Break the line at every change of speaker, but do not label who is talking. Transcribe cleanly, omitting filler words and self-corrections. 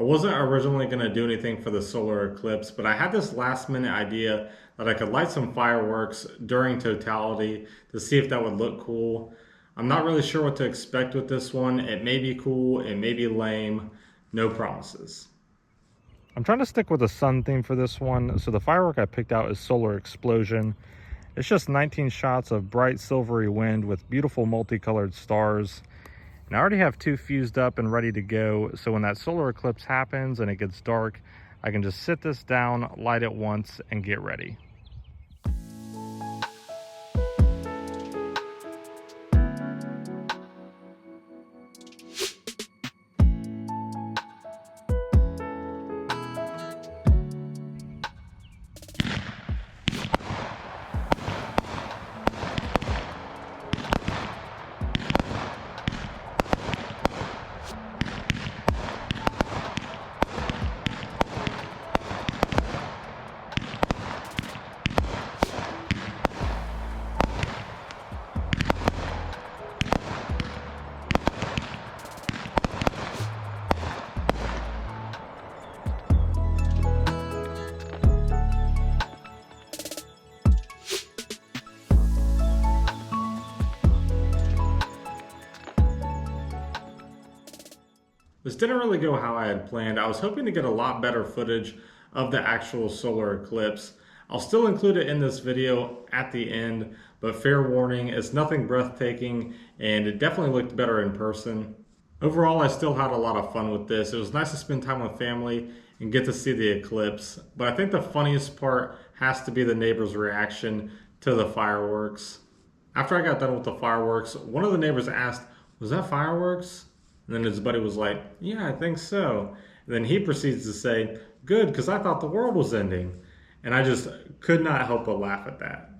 I wasn't originally going to do anything for the solar eclipse, but I had this last minute idea that I could light some fireworks during totality to see if that would look cool. I'm not really sure what to expect with this one. It may be cool, it may be lame, no promises.
I'm trying to stick with the sun theme for this one. So the firework I picked out is Solar Explosion. It's just 19 shots of bright silvery wind with beautiful multicolored stars. And I already have two fused up and ready to go. So when that solar eclipse happens and it gets dark, I can just sit this down, light it once, and get ready.
This didn't really go how I had planned. I was hoping to get a lot better footage of the actual solar eclipse. I'll still include it in this video at the end, but fair warning, it's nothing breathtaking and it definitely looked better in person. Overall, I still had a lot of fun with this. It was nice to spend time with family and get to see the eclipse, but I think the funniest part has to be the neighbor's reaction to the fireworks. After I got done with the fireworks, one of the neighbors asked, "Was that fireworks?" And then his buddy was like, "Yeah, I think so." And then he proceeds to say, "Good, because I thought the world was ending." And I just could not help but laugh at that.